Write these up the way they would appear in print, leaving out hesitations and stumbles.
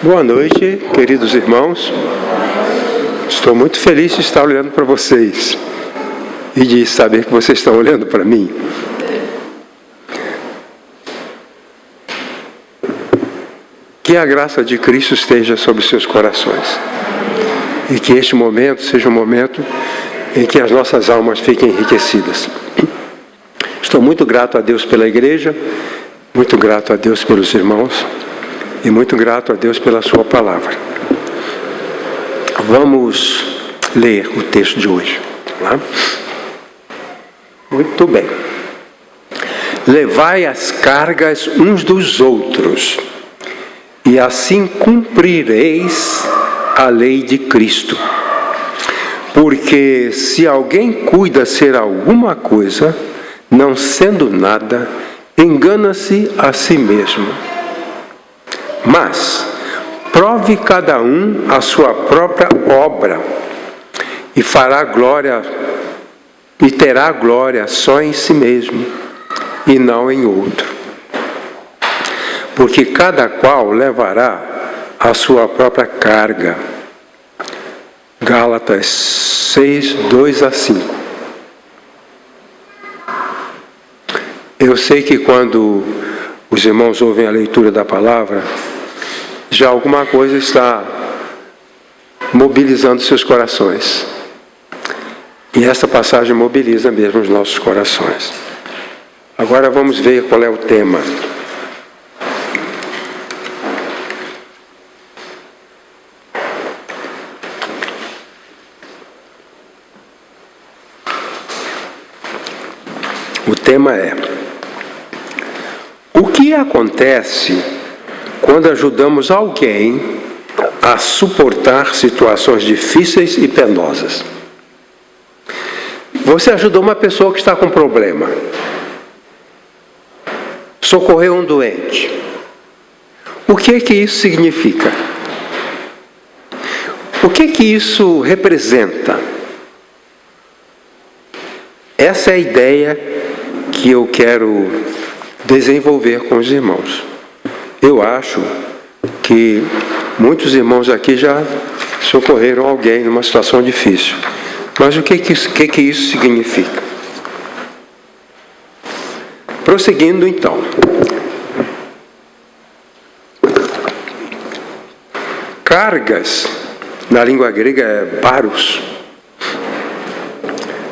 Boa noite, queridos irmãos. Estou muito feliz de estar olhando para vocês e de saber que vocês estão olhando para mim. Que a graça de Cristo esteja sobre seus corações e que este momento seja um momento em que as nossas almas fiquem enriquecidas. Estou muito grato a Deus pela igreja, muito grato a Deus pelos irmãos e muito grato a Deus pela sua palavra. Vamos ler o texto de hoje. Tá? Muito bem. Levai as cargas uns dos outros, e assim cumprireis a lei de Cristo. Porque se alguém cuida ser alguma coisa, não sendo nada, engana-se a si mesmo. Mas prove cada um a sua própria obra, e fará glória, e terá glória só em si mesmo, e não em outro. Porque cada qual levará a sua própria carga. Gálatas 6, 2 a 5. Eu sei que quando os irmãos ouvem a leitura da palavra, já alguma coisa está mobilizando seus corações. E essa passagem mobiliza mesmo os nossos corações. Agora vamos ver qual é o tema. O tema é: o que acontece quando ajudamos alguém a suportar situações difíceis e penosas? Você ajudou uma pessoa que está com problema, socorreu um doente. O que isso significa? O que isso representa? Essa é a ideia que eu quero desenvolver com os irmãos. Eu acho que muitos irmãos aqui já socorreram alguém numa situação difícil. Mas o que isso significa? Prosseguindo então. Cargas, na língua grega é baros.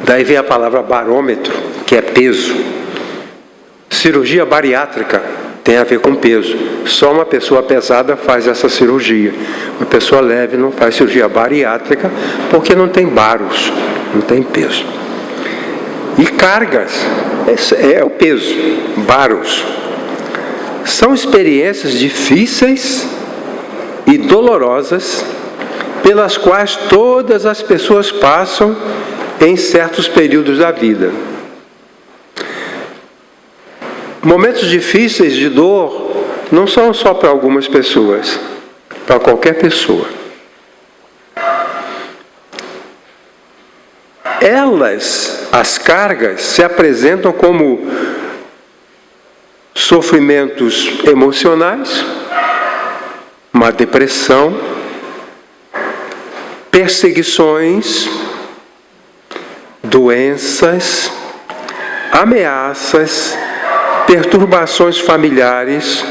Daí vem a palavra barômetro, que é peso. Cirurgia bariátrica tem a ver com peso. Só uma pessoa pesada faz essa cirurgia. Uma pessoa leve não faz cirurgia bariátrica porque não tem baros, não tem peso. E cargas é o peso, baros. São experiências difíceis e dolorosas pelas quais todas as pessoas passam em certos períodos da vida. Momentos difíceis de dor não são só para algumas pessoas, para qualquer pessoa. As cargas, se apresentam como sofrimentos emocionais, uma depressão, perseguições, doenças, ameaças, perturbações familiares,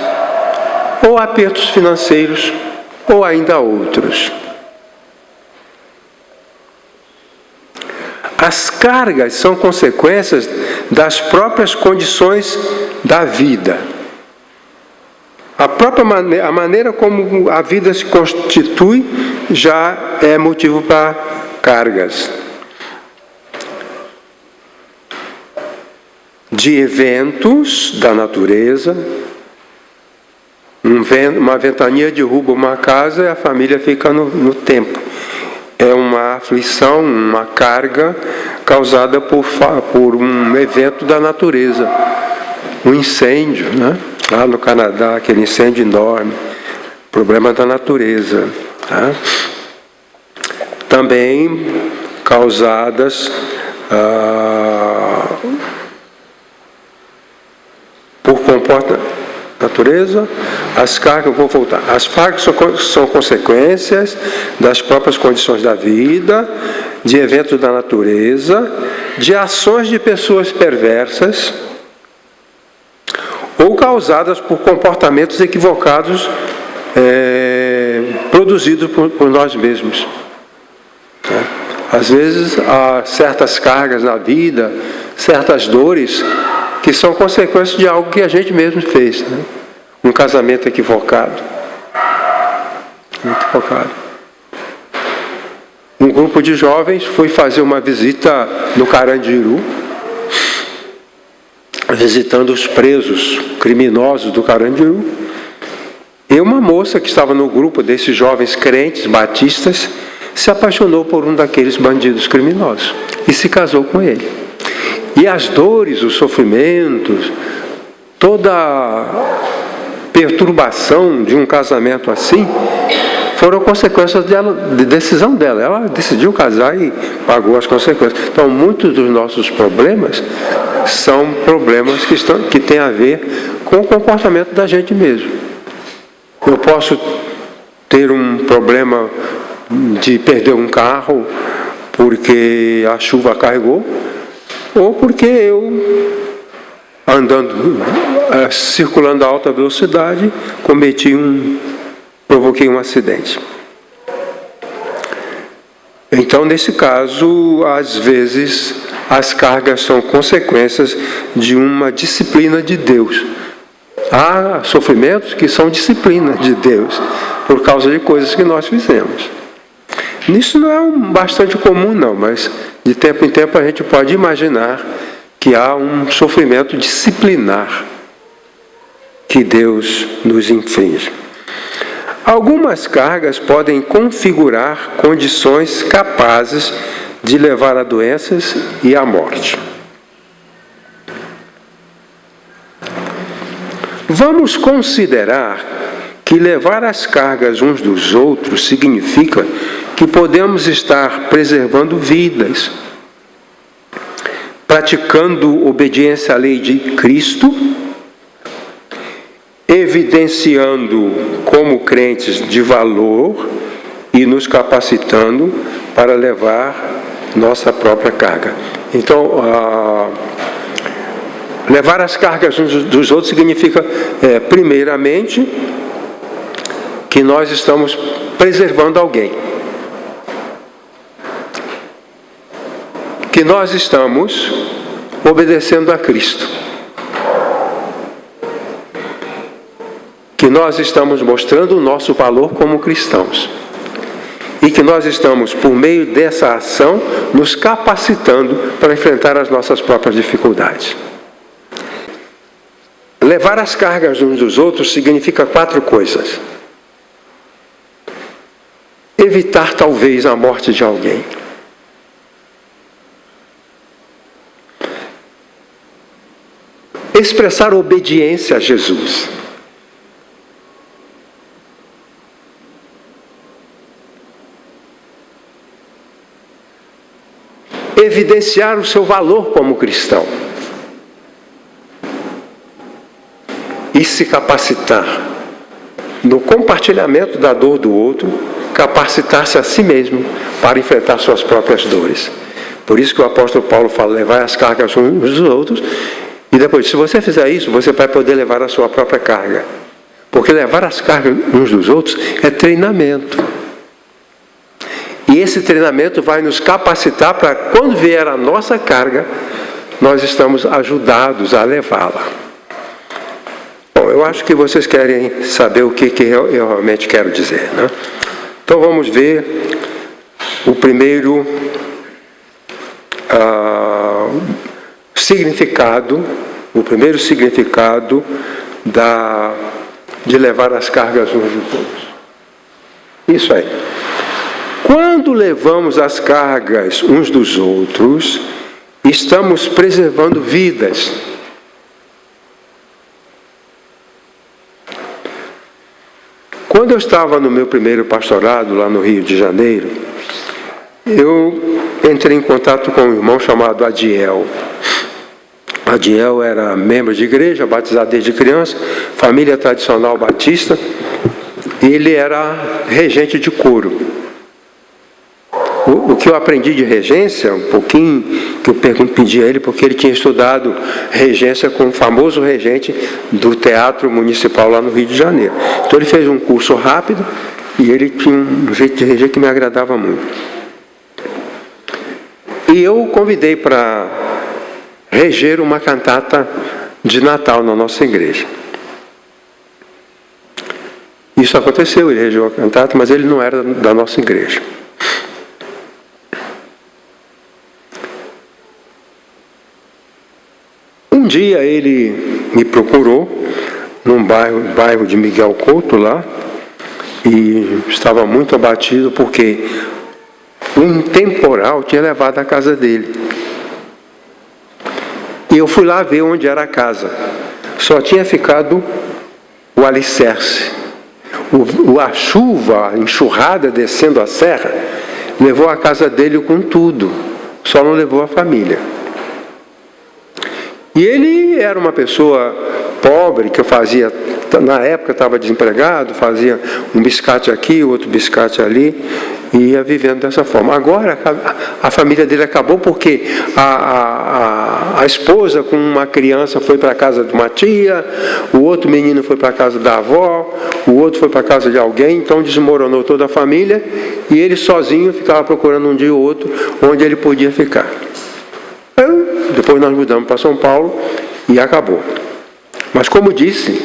ou apertos financeiros, ou ainda outros. As cargas são consequências das próprias condições da vida. A maneira como a vida se constitui já é motivo para cargas. De eventos da natureza, uma ventania derruba uma casa e a família fica no tempo. É uma aflição, uma carga causada por um evento da natureza. Um incêndio, né? Lá no Canadá, aquele incêndio enorme, problema da natureza. Tá? Também causadas por Natureza, as cargas, vou voltar. As cargas são consequências das próprias condições da vida, de eventos da natureza, de ações de pessoas perversas ou causadas por comportamentos equivocados produzidos por nós mesmos. Às vezes há certas cargas na vida, certas dores que são consequências de algo que a gente mesmo fez, né? Um casamento equivocado. Um grupo de jovens foi fazer uma visita no Carandiru, visitando os presos criminosos do Carandiru. E uma moça que estava no grupo desses jovens crentes batistas se apaixonou por um daqueles bandidos criminosos e se casou com ele. E as dores, os sofrimentos, toda a perturbação de um casamento assim foram consequências de decisão dela. Ela decidiu casar e pagou as consequências. Então, muitos dos nossos problemas são problemas que têm a ver com o comportamento da gente mesmo. Eu posso ter um problema de perder um carro porque a chuva carregou, ou porque eu, circulando a alta velocidade, provoquei um acidente. Então, nesse caso, às vezes, as cargas são consequências de uma disciplina de Deus. Há sofrimentos que são disciplina de Deus, por causa de coisas que nós fizemos. Isso não é bastante comum, não, mas de tempo em tempo a gente pode imaginar que há um sofrimento disciplinar que Deus nos inflige. Algumas cargas podem configurar condições capazes de levar a doenças e à morte. Vamos considerar que levar as cargas uns dos outros significa que podemos estar preservando vidas, praticando obediência à lei de Cristo, evidenciando como crentes de valor e nos capacitando para levar nossa própria carga. Então, levar as cargas uns dos outros significa, primeiramente, que nós estamos preservando alguém. Que nós estamos obedecendo a Cristo. Que nós estamos mostrando o nosso valor como cristãos. E que nós estamos, por meio dessa ação, nos capacitando para enfrentar as nossas próprias dificuldades. Levar as cargas uns dos outros significa 4 coisas. Evitar, talvez, a morte de alguém. Expressar obediência a Jesus. Evidenciar o seu valor como cristão. E se capacitar no compartilhamento da dor do outro, capacitar-se a si mesmo para enfrentar suas próprias dores. Por isso que o apóstolo Paulo fala, levar as cargas uns dos outros. E depois, se você fizer isso, você vai poder levar a sua própria carga. Porque levar as cargas uns dos outros é treinamento. E esse treinamento vai nos capacitar para, quando vier a nossa carga, nós estamos ajudados a levá-la. Bom, eu acho que vocês querem saber o que eu realmente quero dizer, né? Então vamos ver o primeiro significado de levar as cargas uns dos outros. Isso aí. Quando levamos as cargas uns dos outros, estamos preservando vidas. Quando eu estava no meu primeiro pastorado, lá no Rio de Janeiro, eu entrei em contato com um irmão chamado Adiel. Adiel era membro de igreja, batizado desde criança, família tradicional batista. Ele era regente de coro. O que eu aprendi de regência, um pouquinho, que eu pedi a ele, porque ele tinha estudado regência com o famoso regente do Teatro Municipal lá no Rio de Janeiro. Então ele fez um curso rápido e ele tinha um jeito de reger que me agradava muito. E eu o convidei para reger uma cantata de Natal na nossa igreja. Isso aconteceu, ele regeu a cantata, mas ele não era da nossa igreja. Um dia ele me procurou num bairro de Miguel Couto lá, e estava muito abatido porque um temporal tinha levado a casa dele. E eu fui lá ver onde era a casa. Só tinha ficado o alicerce. A chuva, a enxurrada descendo a serra, levou a casa dele com tudo, só não levou a família. E ele era uma pessoa pobre, que eu fazia, na época estava desempregado, fazia um biscate aqui, outro biscate ali, e ia vivendo dessa forma. Agora, a família dele acabou porque a esposa com uma criança foi para a casa de uma tia, o outro menino foi para a casa da avó, o outro foi para a casa de alguém, então desmoronou toda a família, e ele sozinho ficava procurando um dia ou outro onde ele podia ficar. Depois nós mudamos para São Paulo e acabou. Mas como disse,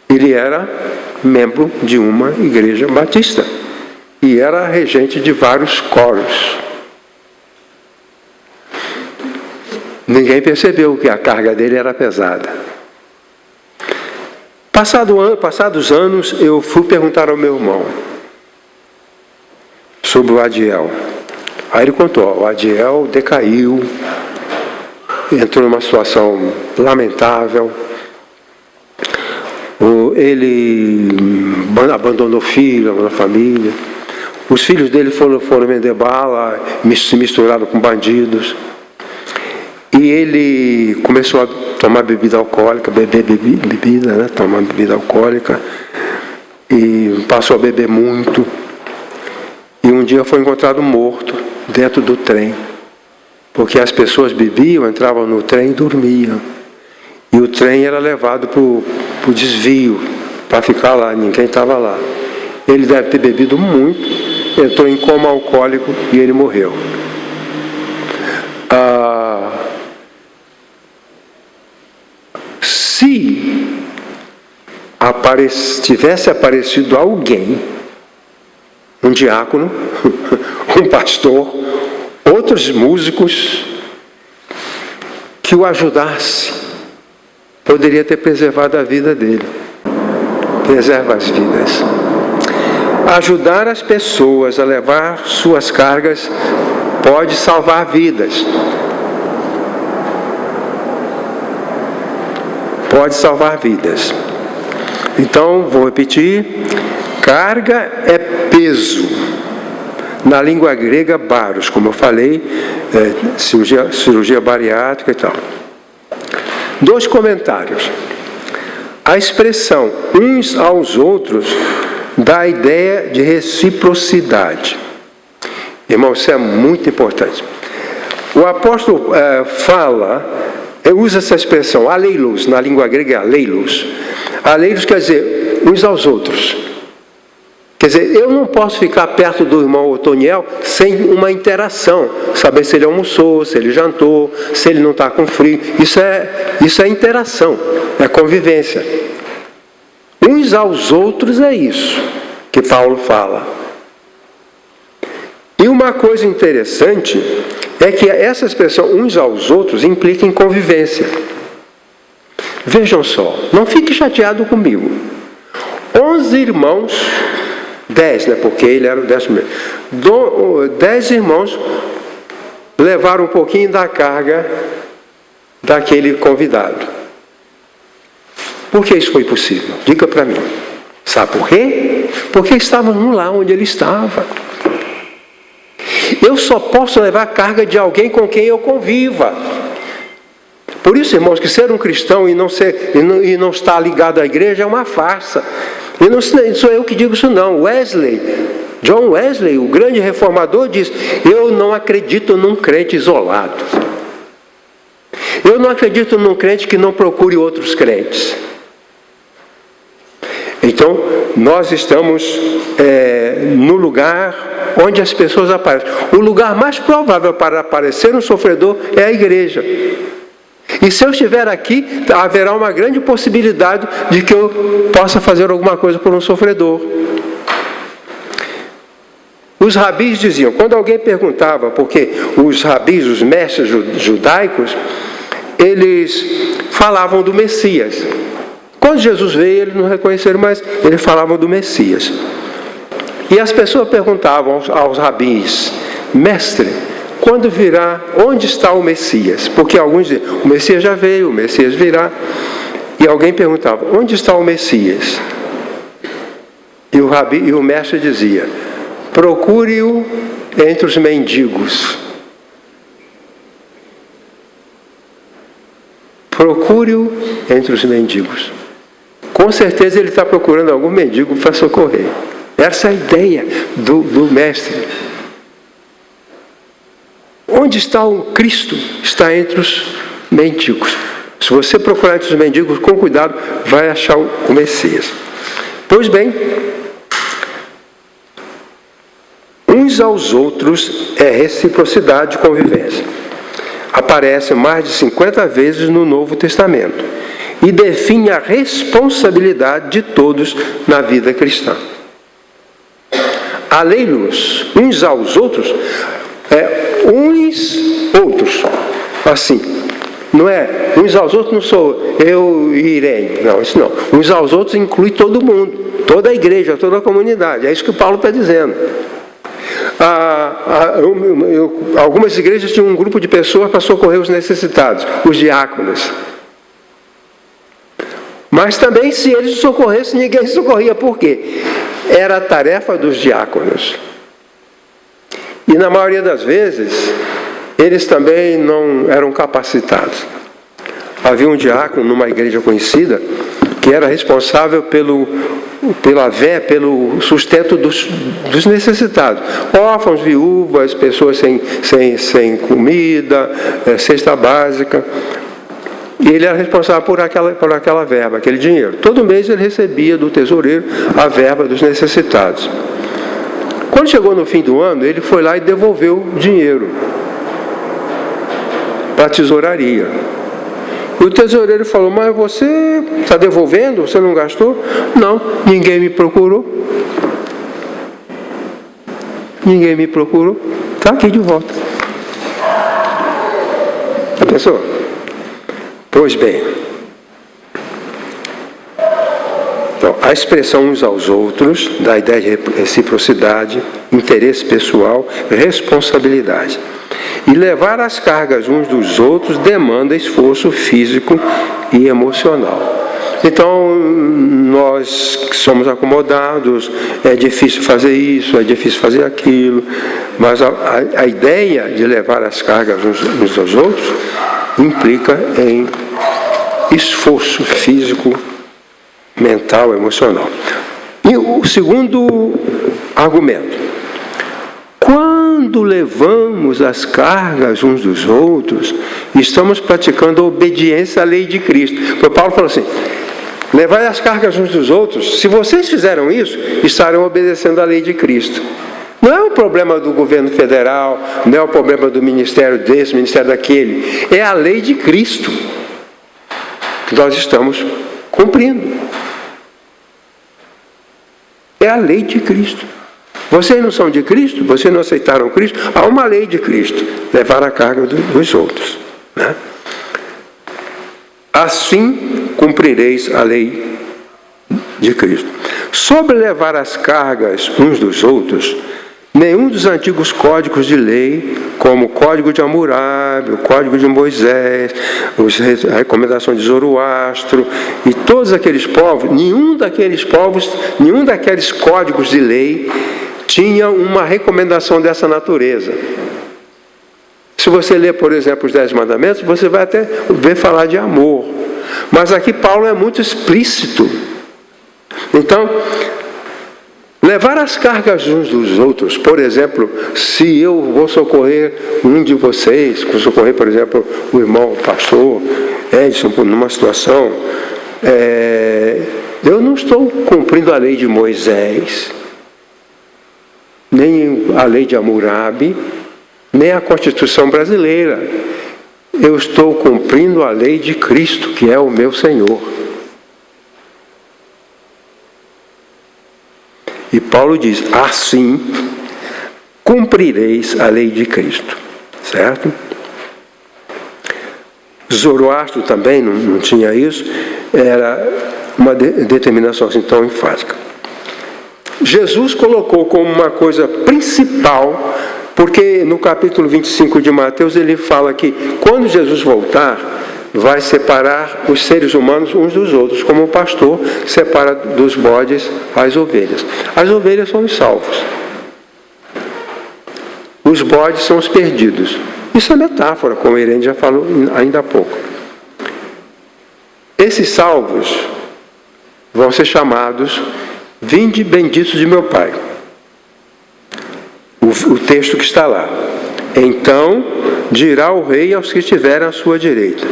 ele era membro de uma igreja batista e era regente de vários coros. Ninguém percebeu que a carga dele era pesada. Passados anos, eu fui perguntar ao meu irmão sobre o Adiel. Aí ele contou, o Adiel decaiu, entrou numa situação lamentável, ele abandonou filho, abandonou família, os filhos dele foram vender bala, se misturaram com bandidos, e ele começou a tomar bebida alcoólica, tomar bebida alcoólica, e passou a beber muito, e um dia foi encontrado morto dentro do trem. Porque as pessoas bebiam, entravam no trem e dormiam. E o trem era levado para o desvio, para ficar lá, ninguém estava lá. Ele deve ter bebido muito, entrou em coma alcoólico e ele morreu. Se tivesse aparecido alguém, um diácono, um pastor, outros músicos que o ajudasse, poderia ter preservado a vida dele. Preserva as vidas. Ajudar as pessoas a levar suas cargas pode salvar vidas. Pode salvar vidas. Então, vou repetir: carga é peso. Na língua grega, baros, como eu falei, cirurgia bariátrica e tal. 2 comentários. A expressão uns aos outros dá a ideia de reciprocidade. Irmão, isso é muito importante. O apóstolo usa essa expressão, aleilos, na língua grega é aleilos. Aleilos quer dizer uns aos outros. Quer dizer, eu não posso ficar perto do irmão Otoniel sem uma interação, saber se ele almoçou, se ele jantou, se ele não está com frio. Isso é interação, é convivência. Uns aos outros é isso que Paulo fala. E uma coisa interessante é que essa expressão uns aos outros implica em convivência. Vejam só, não fique chateado comigo. 11 irmãos... 10, né? Porque ele era o 10º. 10 irmãos levaram um pouquinho da carga daquele convidado. Por que isso foi possível? Diga para mim. Sabe por quê? Porque estávamos lá onde ele estava. Eu só posso levar a carga de alguém com quem eu conviva. Por isso, irmãos, que ser um cristão e não estar ligado à igreja é uma farsa. E não sou eu que digo isso não. John Wesley, o grande reformador, diz: eu não acredito num crente isolado. Eu não acredito num crente que não procure outros crentes. Então, nós estamos no lugar onde as pessoas aparecem. O lugar mais provável para aparecer um sofredor é a igreja. E se eu estiver aqui, haverá uma grande possibilidade de que eu possa fazer alguma coisa por um sofredor. Os rabis diziam, quando alguém perguntava, porque os rabis, os mestres judaicos, eles falavam do Messias. Quando Jesus veio, eles não reconheceram, mas eles falavam do Messias. E as pessoas perguntavam aos rabis: mestre, quando virá, onde está o Messias? Porque alguns diziam, o Messias já veio, o Messias virá. E alguém perguntava, onde está o Messias? E o mestre dizia, procure-o entre os mendigos. Procure-o entre os mendigos. Com certeza ele está procurando algum mendigo para socorrer. Essa é a ideia do mestre. Onde está o Cristo? Está entre os mendigos. Se você procurar entre os mendigos, com cuidado, vai achar o Messias. Pois bem, uns aos outros é reciprocidade e convivência. Aparece mais de 50 vezes no Novo Testamento e define a responsabilidade de todos na vida cristã. A lei-los uns aos outros outros, assim, não é uns aos outros, não sou eu e Irene, não, isso não. Uns aos outros inclui todo mundo, toda a igreja, toda a comunidade, é isso que Paulo está dizendo. Algumas igrejas tinham um grupo de pessoas para socorrer os necessitados, os diáconos. Mas também, se eles socorressem, ninguém socorria. Por quê? Era a tarefa dos diáconos. E na maioria das vezes, eles também não eram capacitados. Havia um diácono numa igreja conhecida que era responsável pelo sustento dos necessitados. Órfãos, viúvas, pessoas sem comida, cesta básica. E ele era responsável por aquela verba, aquele dinheiro. Todo mês ele recebia do tesoureiro a verba dos necessitados. Quando chegou no fim do ano, ele foi lá e devolveu o dinheiro para a tesouraria. O tesoureiro falou, mas você está devolvendo? Você não gastou? Não, ninguém me procurou. Ninguém me procurou. Está aqui de volta. Já pensou? Pois bem, então, a expressão uns aos outros, da ideia de reciprocidade, interesse pessoal, responsabilidade. E levar as cargas uns dos outros demanda esforço físico e emocional. Então, nós que somos acomodados, é difícil fazer isso, é difícil fazer aquilo, mas a ideia de levar as cargas uns aos outros implica em esforço físico, mental, emocional. E o segundo argumento, quando levamos as cargas uns dos outros, estamos praticando a obediência à lei de Cristo. Porque Paulo falou assim, levai as cargas uns dos outros, se vocês fizeram isso, estarão obedecendo à lei de Cristo. Não é o problema do governo federal, não é o problema do ministério desse, ministério daquele. É a lei de Cristo que nós estamos cumprindo. É a lei de Cristo. Vocês não são de Cristo? Vocês não aceitaram Cristo? Há uma lei de Cristo, levar a carga dos outros. Né? Assim cumprireis a lei de Cristo. Sobre levar as cargas uns dos outros, nenhum dos antigos códigos de lei, como o Código de Hammurabi, o Código de Moisés, a recomendação de Zoroastro, e todos aqueles povos, nenhum daqueles códigos de lei tinha uma recomendação dessa natureza. Se você ler, por exemplo, os 10 mandamentos, você vai até ver falar de amor. Mas aqui Paulo é muito explícito. Então, levar as cargas uns dos outros, por exemplo, se eu vou socorrer um de vocês, vou socorrer, por exemplo, o irmão, o pastor Edson, numa situação, eu não estou cumprindo a lei de Moisés, nem a lei de Hammurabi, nem a Constituição brasileira. Eu estou cumprindo a lei de Cristo, que é o meu Senhor. E Paulo diz, assim cumprireis a lei de Cristo. Certo? Zoroastro também não tinha isso, era uma determinação assim tão enfática. Jesus colocou como uma coisa principal, porque no capítulo 25 de Mateus ele fala que quando Jesus voltar, vai separar os seres humanos uns dos outros, como o pastor separa dos bodes as ovelhas. As ovelhas são os salvos. Os bodes são os perdidos. Isso é metáfora, como a Irene já falou ainda há pouco. Esses salvos vão ser chamados vinde benditos de meu Pai. O texto que está lá. Então dirá o rei aos que estiverem à sua direita: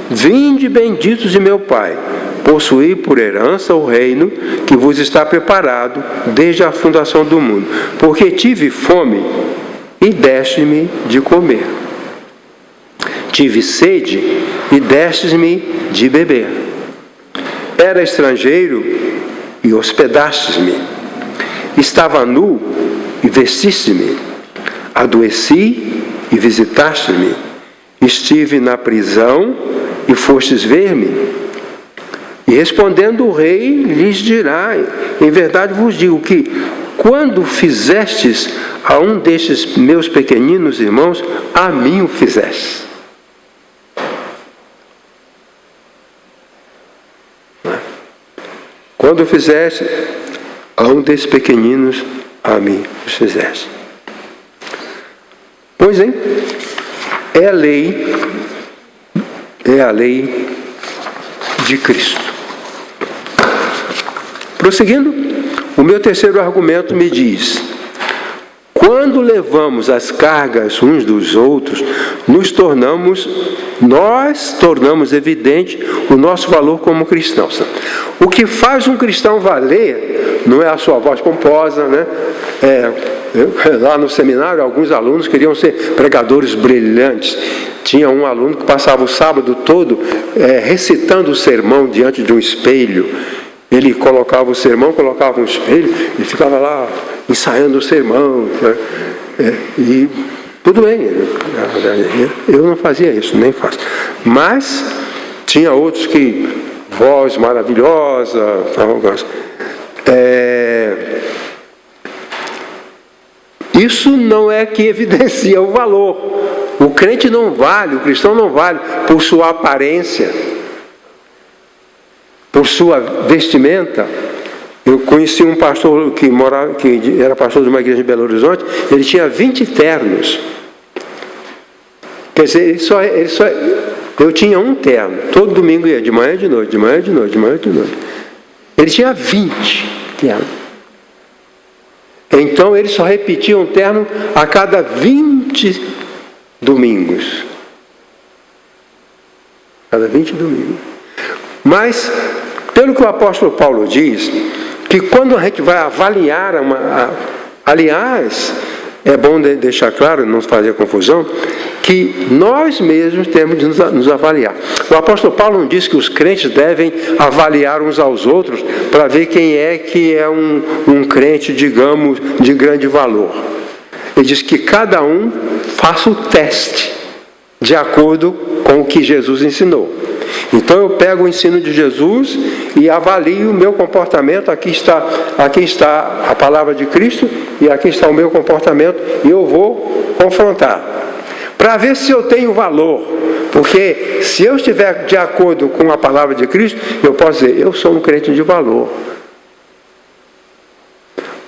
vinde benditos de meu Pai, possuí por herança o reino que vos está preparado desde a fundação do mundo. Porque tive fome e deste-me de comer. Tive sede e destes-me de beber. Era estrangeiro e hospedastes-me. Estava nu e vestiste-me. Adoeci e visitaste-me. Estive na prisão e fostes ver-me. E respondendo o rei, lhes dirá: em verdade vos digo que, quando fizestes a um destes meus pequeninos irmãos, a mim o fizestes. Quando fizeste a um desses pequeninos, a mim os fizeste. Pois bem, é a lei de Cristo. Prosseguindo, o meu terceiro argumento me diz: quando levamos as cargas uns dos outros, nós tornamos evidente o nosso valor como cristãos. O que faz um cristão valer não é a sua voz pomposa, né? Lá no seminário, alguns alunos queriam ser pregadores brilhantes. Tinha um aluno que passava o sábado todo recitando o sermão diante de um espelho. Ele colocava o sermão, colocava um espelho e ficava lá ensaiando o sermão. E tudo bem, eu não fazia isso, nem faço. Mas tinha outros que, voz maravilhosa, isso não é que evidencia o valor. O crente não vale, o cristão não vale por sua aparência, por sua vestimenta. Eu conheci um pastor que era pastor de uma igreja em Belo Horizonte. Ele tinha 20 ternos. Quer dizer, eu tinha um terno. Todo domingo ia, de manhã e de noite, de manhã e de noite, de manhã e de noite. Ele tinha 20 ternos. Então ele só repetia um terno a cada 20 domingos. Cada 20 domingos. Mas, pelo que o apóstolo Paulo diz, que quando a gente vai avaliar aliás, é bom deixar claro, não fazer confusão, que nós mesmos temos de nos avaliar. O apóstolo Paulo não diz que os crentes devem avaliar uns aos outros para ver quem é que é um crente, digamos, de grande valor. Ele diz que cada um faça o teste de acordo com o que Jesus ensinou. Então eu pego o ensino de Jesus e avalio o meu comportamento. Aqui está a palavra de Cristo e aqui está o meu comportamento, e eu vou confrontar para ver se eu tenho valor. Porque se eu estiver de acordo com a palavra de Cristo, eu posso dizer: eu sou um crente de valor.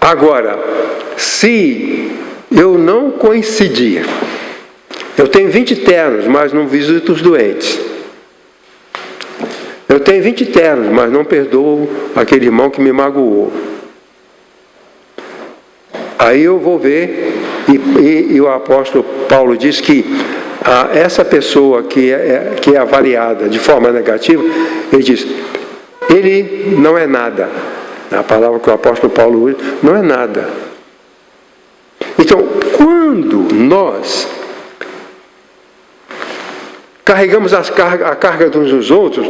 Agora, se eu não coincidir, Eu tenho 20 ternos, mas não visito os doentes. Eu tenho 20 ternos, mas não perdoo aquele irmão que me magoou. Aí eu vou ver, e o apóstolo Paulo diz que essa pessoa que é avaliada de forma negativa, ele diz, ele não é nada. A palavra que o apóstolo Paulo usa, não é nada. Então, quando nós carregamos a carga de uns dos outros,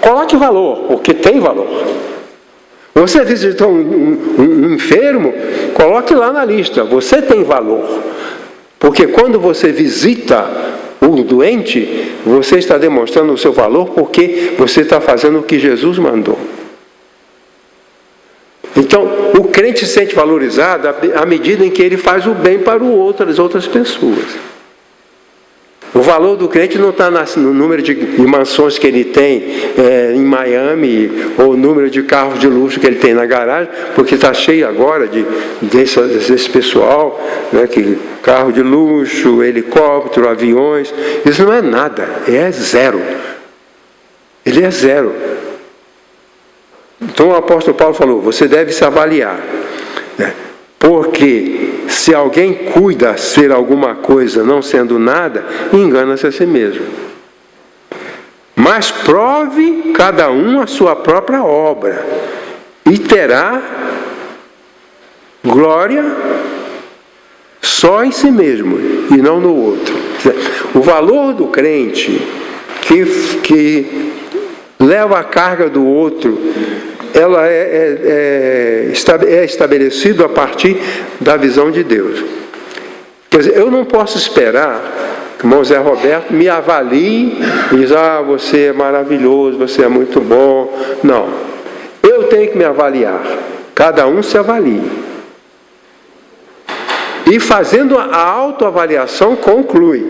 coloque valor, porque tem valor. Você visitou um enfermo, coloque lá na lista, você tem valor. Porque quando você visita o doente, você está demonstrando o seu valor, porque você está fazendo o que Jesus mandou. Então, o crente se sente valorizado à medida em que ele faz o bem para as outras pessoas. O valor do crente não está no número de mansões que ele tem em Miami, ou o número de carros de luxo que ele tem na garagem, porque está cheio agora desse pessoal, né, que carro de luxo, helicóptero, aviões. Isso não é nada, é zero. Ele é zero. Então o apóstolo Paulo falou, você deve se avaliar, né? Porque se alguém cuida ser alguma coisa não sendo nada, engana-se a si mesmo. Mas prove cada um a sua própria obra, e terá glória só em si mesmo, e não no outro. O valor do crente que leva a carga do outro, ela é estabelecido a partir da visão de Deus. Quer dizer, eu não posso esperar que o irmão Zé Roberto me avalie e diz, você é maravilhoso, você é muito bom. Não. Eu tenho que me avaliar. Cada um se avalie. E fazendo a autoavaliação, conclui.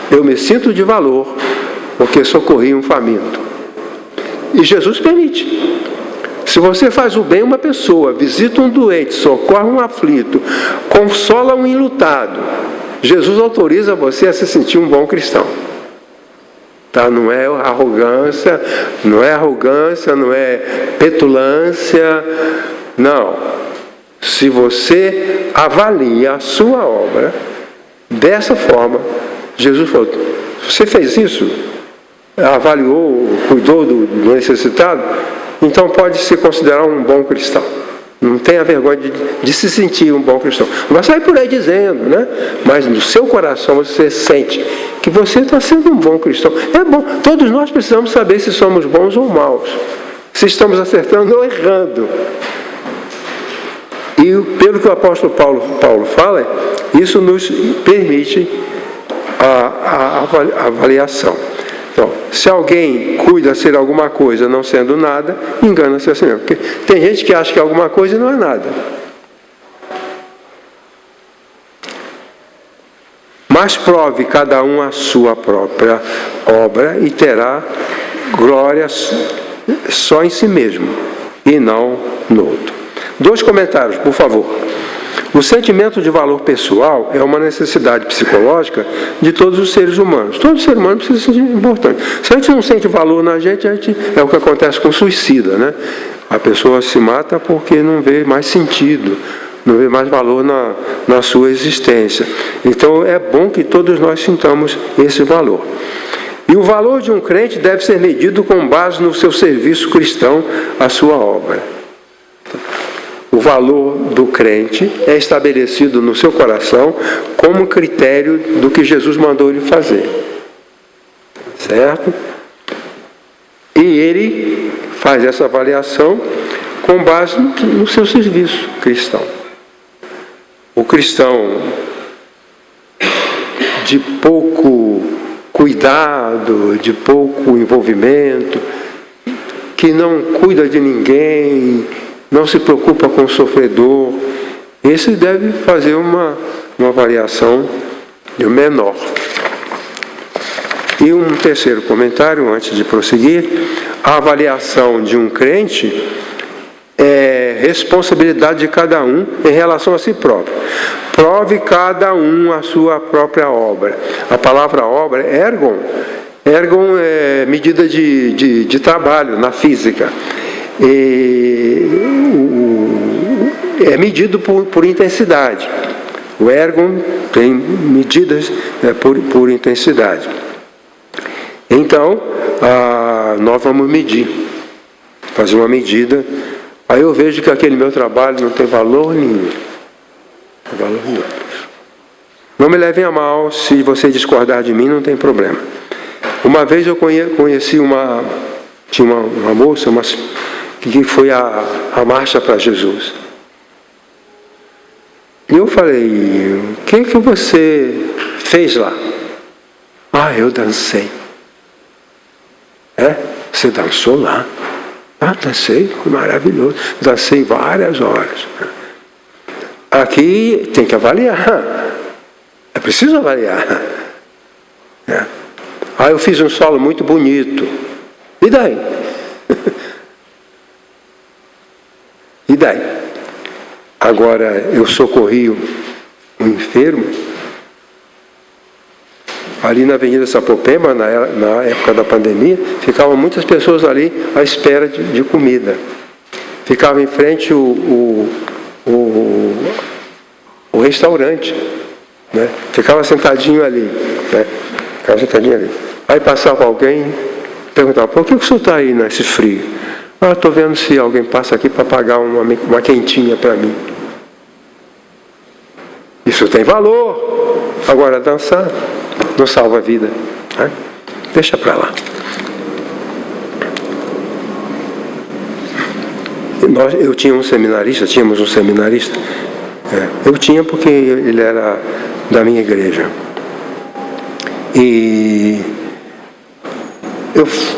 Eu me sinto de valor, porque socorri um faminto. E Jesus permite. Se você faz o bem a uma pessoa, visita um doente, socorre um aflito, consola um enlutado, Jesus autoriza você a se sentir um bom cristão. Tá? Não é arrogância, não é petulância, não. Se você avalia a sua obra dessa forma, Jesus falou, você fez isso? Avaliou, cuidou do necessitado, então pode se considerar um bom cristão. Não tenha vergonha de se sentir um bom cristão. Não vai sair por aí dizendo, né? Mas no seu coração você sente que você está sendo um bom cristão. É bom, todos nós precisamos saber se somos bons ou maus, se estamos acertando ou errando. E pelo que o apóstolo Paulo fala, isso nos permite a avaliação. Então, se alguém cuida ser alguma coisa não sendo nada, engana-se a si mesmo. Porque tem gente que acha que alguma coisa não é nada. Mas prove cada um a sua própria obra e terá glória só em si mesmo e não no outro. 2 comentários, por favor. O sentimento de valor pessoal é uma necessidade psicológica de todos os seres humanos. Todo ser humano precisa se sentir importante. Se a gente não sente valor na gente, é o que acontece com o suicida, né? A pessoa se mata porque não vê mais sentido, não vê mais valor na sua existência. Então é bom que todos nós sintamos esse valor. E o valor de um crente deve ser medido com base no seu serviço cristão à sua obra. O valor do crente é estabelecido no seu coração como critério do que Jesus mandou ele fazer. Certo? E ele faz essa avaliação com base no seu serviço cristão. O cristão de pouco cuidado, de pouco envolvimento, que não cuida de ninguém, não se preocupa com o sofredor, esse deve fazer uma avaliação menor. E um terceiro comentário, antes de prosseguir, a avaliação de um crente é responsabilidade de cada um em relação a si próprio. Prove cada um a sua própria obra. A palavra obra é ergon. Ergon é medida de trabalho na física. É medido por intensidade. O ergon tem medidas por intensidade. Então, nós vamos medir, fazer uma medida. Aí eu vejo que aquele meu trabalho não tem valor nenhum. Não me levem a mal, se você discordar de mim, não tem problema. Uma vez eu conheci tinha uma moça que foi a marcha para Jesus. E eu falei, o que você fez lá? Eu dancei. Você dançou lá? Dancei, foi maravilhoso. Dancei várias horas. Aqui tem que avaliar. É preciso avaliar. Eu fiz um solo muito bonito. E daí? E daí? Agora, eu socorri um enfermo. Ali na Avenida Sapopemba, na época da pandemia, ficavam muitas pessoas ali à espera de comida. Ficava em frente o restaurante, né? Ficava sentadinho ali, né? Ficava sentadinho ali. Aí passava alguém, perguntava, por que o senhor está aí nesse frio? Estou vendo se alguém passa aqui para pagar uma quentinha para mim. Isso tem valor. Agora, dançar não salva a vida, né? Deixa para lá. Eu tinha um seminarista, tínhamos um seminarista. Eu tinha porque ele era da minha igreja. E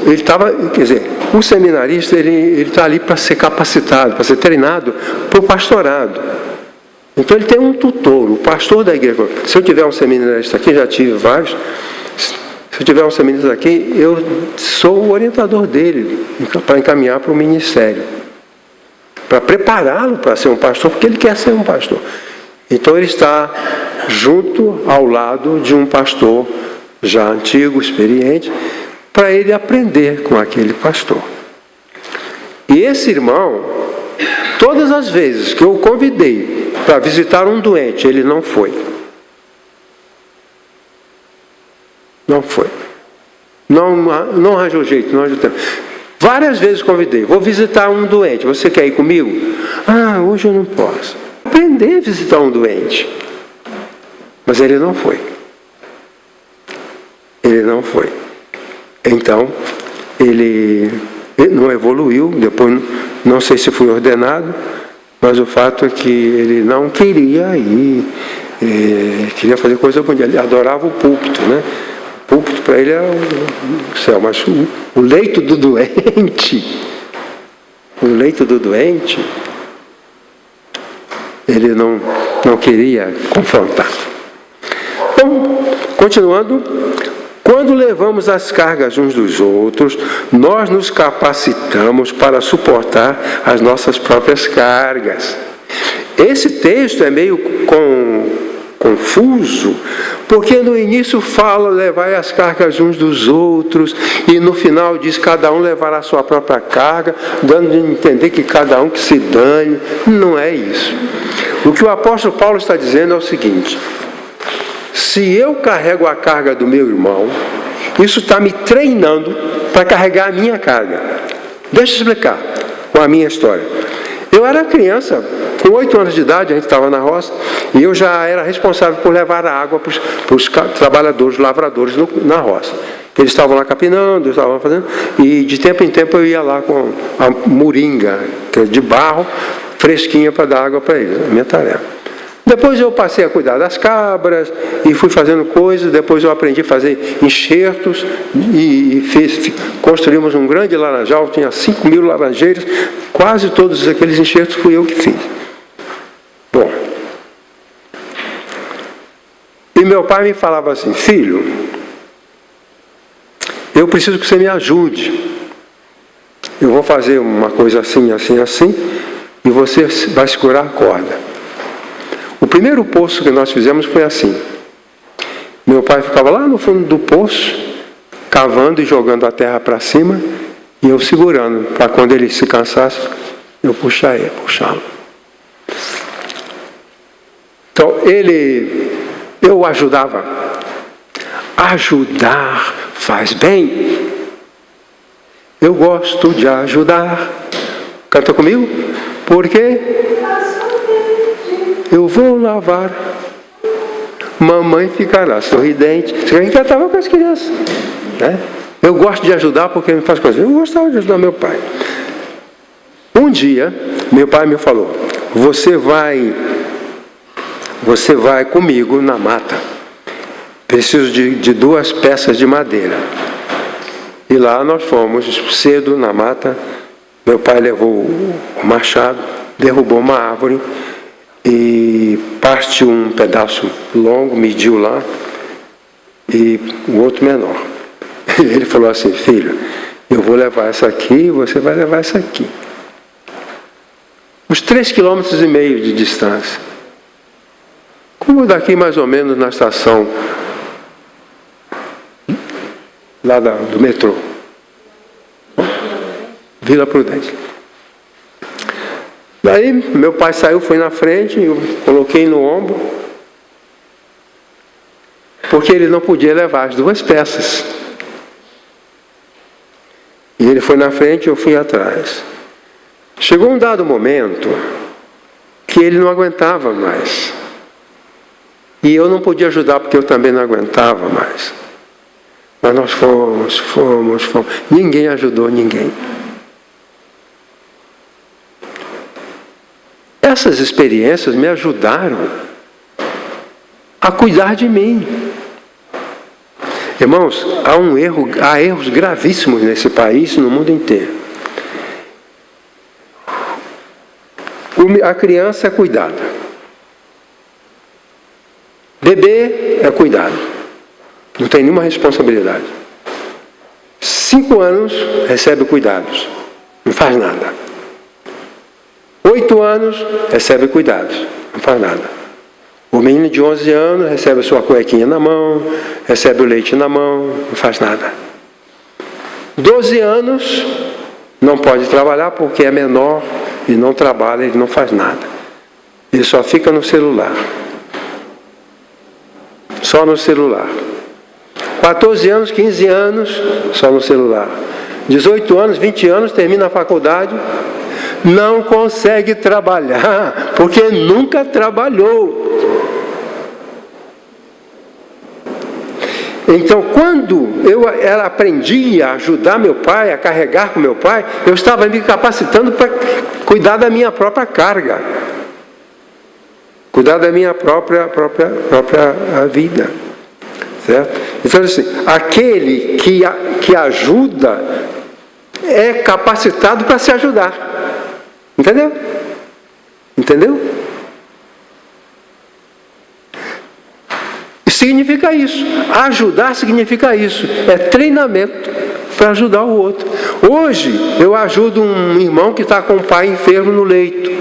ele estava, quer dizer, o seminarista ele está ali para ser capacitado, para ser treinado para o pastorado. Então ele tem um tutor, o pastor da igreja. Se eu tiver um seminarista aqui, já tive vários. Se eu tiver um seminarista aqui, eu sou o orientador dele para encaminhar para o ministério, para prepará-lo para ser um pastor, porque ele quer ser um pastor. Então ele está junto ao lado de um pastor já antigo, experiente, para ele aprender com aquele pastor. E esse irmão, todas as vezes que eu o convidei para visitar um doente, ele não foi. Não foi. Não arranjou jeito, não arranjou tempo. Várias vezes convidei, vou visitar um doente, você quer ir comigo? Hoje eu não posso. Aprender a visitar um doente. Mas ele não foi. Ele não foi. Então, ele não evoluiu, depois não sei se foi ordenado, mas o fato é que ele não queria ir, queria fazer coisa bonita, ele adorava o púlpito, né? O púlpito para ele era o céu, mas o leito do doente, ele não queria confrontar. Então, continuando, quando levamos as cargas uns dos outros, nós nos capacitamos para suportar as nossas próprias cargas. Esse texto é meio confuso, porque no início fala levai as cargas uns dos outros, e no final diz cada um levará a sua própria carga, dando a entender que cada um que se dane. Não é isso. O que o apóstolo Paulo está dizendo é o seguinte: se eu carrego a carga do meu irmão, isso está me treinando para carregar a minha carga. Deixa eu explicar com a minha história. Eu era criança, com 8 anos de idade, a gente estava na roça, e eu já era responsável por levar a água para os trabalhadores, lavradores na roça. Eles estavam lá capinando, estavam fazendo, e de tempo em tempo eu ia lá com a moringa, que é de barro, fresquinha para dar água para eles, a minha tarefa. Depois eu passei a cuidar das cabras e fui fazendo coisas. Depois eu aprendi a fazer enxertos e construímos um grande laranjal. Tinha 5.000 laranjeiras. Quase todos aqueles enxertos fui eu que fiz. Bom. E meu pai me falava assim: filho, eu preciso que você me ajude. Eu vou fazer uma coisa assim, assim, assim. e você vai segurar a corda. O primeiro poço que nós fizemos foi assim. Meu pai ficava lá no fundo do poço, cavando e jogando a terra para cima, e eu segurando, para quando ele se cansasse, eu puxá-lo. Então, eu ajudava. Ajudar faz bem. Eu gosto de ajudar. Canta comigo? Porque eu vou lavar. Mamãe ficará sorridente. Você cantava com as crianças, né? Eu gosto de ajudar porque me faz coisas. Eu gostava de ajudar meu pai. Um dia, meu pai me falou: você vai comigo na mata. Preciso de 2 peças de madeira. E lá nós fomos cedo na mata. Meu pai levou o machado, derrubou uma árvore e partiu um pedaço longo, mediu lá, e o outro menor. Ele falou assim: filho, eu vou levar essa aqui e você vai levar essa aqui. Uns 3,5 km de distância. Como daqui mais ou menos na estação lá do metrô. Vila Prudente. Daí meu pai saiu, foi na frente, eu coloquei no ombro, porque ele não podia levar as 2 peças. E ele foi na frente e eu fui atrás. Chegou um dado momento que ele não aguentava mais. E eu não podia ajudar porque eu também não aguentava mais. Mas nós fomos. Ninguém ajudou ninguém. Essas experiências me ajudaram a cuidar de mim. Irmãos, há erros gravíssimos nesse país e no mundo inteiro. A criança é cuidada. Bebê é cuidado. Não tem nenhuma responsabilidade. 5 anos recebe cuidados. Não faz nada. 8 anos recebe cuidados. Não faz nada. O menino de 11 anos recebe a sua cuequinha na mão, recebe o leite na mão, não faz nada. 12 anos não pode trabalhar porque é menor e não trabalha, ele não faz nada. Ele só fica no celular. Só no celular. 14 anos, 15 anos, só no celular. 18 anos, 20 anos, termina a faculdade, não consegue trabalhar, porque nunca trabalhou. Então, quando eu aprendi a ajudar meu pai, a carregar com meu pai, eu estava me capacitando para cuidar da minha própria carga. Cuidar da minha própria vida. Certo? Então, assim, aquele que ajuda é capacitado para se ajudar. Entendeu? Entendeu? Significa isso. Ajudar significa isso. É treinamento para ajudar o outro. Hoje, eu ajudo um irmão que está com o pai enfermo no leito.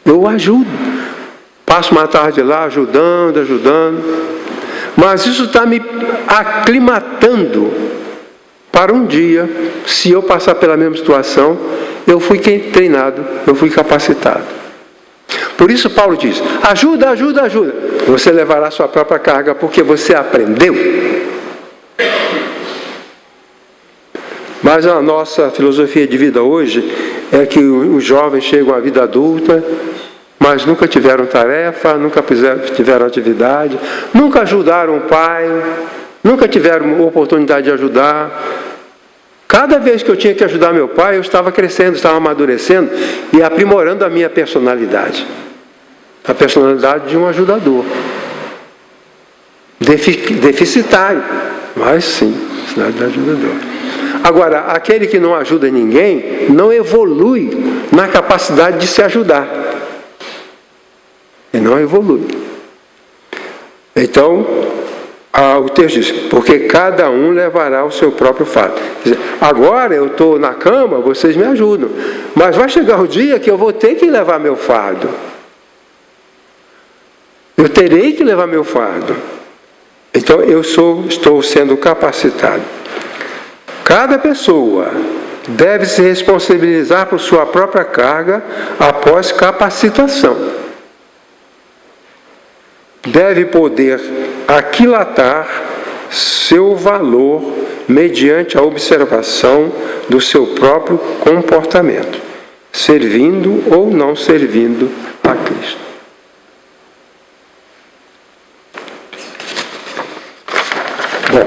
Eu ajudo. Passo uma tarde lá ajudando. Mas isso está me aclimatando para um dia, se eu passar pela mesma situação, eu fui treinado, eu fui capacitado. Por isso Paulo diz: ajuda. Você levará a sua própria carga porque você aprendeu. Mas a nossa filosofia de vida hoje é que os jovens chegam à vida adulta, mas nunca tiveram tarefa, nunca tiveram atividade, nunca ajudaram o pai, nunca tiveram oportunidade de ajudar. Cada vez que eu tinha que ajudar meu pai, eu estava crescendo, estava amadurecendo e aprimorando a minha personalidade. A personalidade de um ajudador. Deficitário, mas sim, personalidade de ajudador. Agora, aquele que não ajuda ninguém, não evolui na capacidade de se ajudar. Ele não evolui. Então, O texto diz, porque cada um levará o seu próprio fardo. Quer dizer, agora eu estou na cama, vocês me ajudam. Mas vai chegar o dia que eu vou ter que levar meu fardo. Eu terei que levar meu fardo. Então estou sendo capacitado. Cada pessoa deve se responsabilizar por sua própria carga após capacitação. Deve poder aquilatar seu valor mediante a observação do seu próprio comportamento, servindo ou não servindo a Cristo. Bom,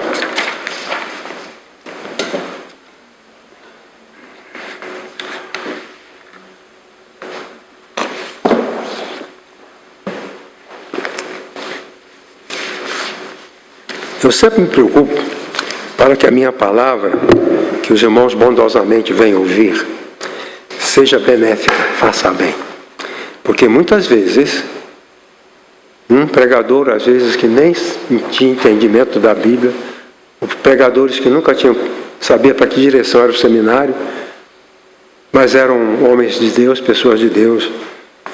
eu sempre me preocupo para que a minha palavra, que os irmãos bondosamente venham ouvir, seja benéfica, faça bem. Porque muitas vezes, um pregador, às vezes, que nem tinha entendimento da Bíblia, pregadores que nunca sabia para que direção era o seminário, mas eram homens de Deus, pessoas de Deus,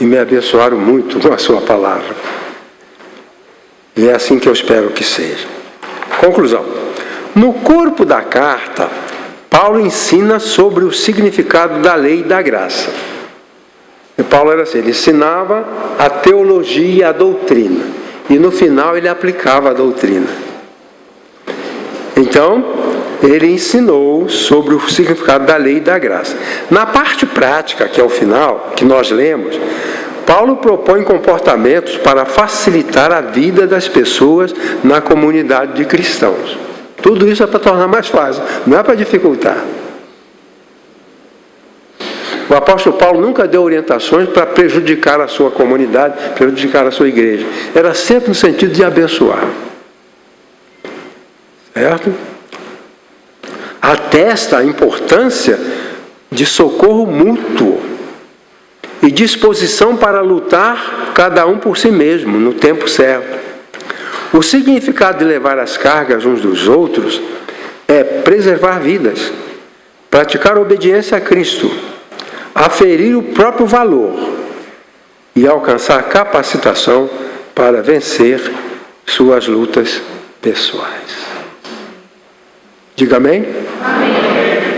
e me abençoaram muito com a sua palavra. E é assim que eu espero que seja. Conclusão. No corpo da carta, Paulo ensina sobre o significado da lei e da graça. E Paulo era assim, ele ensinava a teologia e a doutrina. E no final ele aplicava a doutrina. Então, ele ensinou sobre o significado da lei e da graça. Na parte prática, que é o final, que nós lemos, Paulo propõe comportamentos para facilitar a vida das pessoas na comunidade de cristãos. Tudo isso é para tornar mais fácil, não é para dificultar. O apóstolo Paulo nunca deu orientações para prejudicar a sua comunidade, prejudicar a sua igreja. Era sempre no sentido de abençoar. Certo? Atesta a importância de socorro mútuo e disposição para lutar cada um por si mesmo, no tempo certo. O significado de levar as cargas uns dos outros é preservar vidas, praticar obediência a Cristo, aferir o próprio valor e alcançar capacitação para vencer suas lutas pessoais. Diga amém? Amém.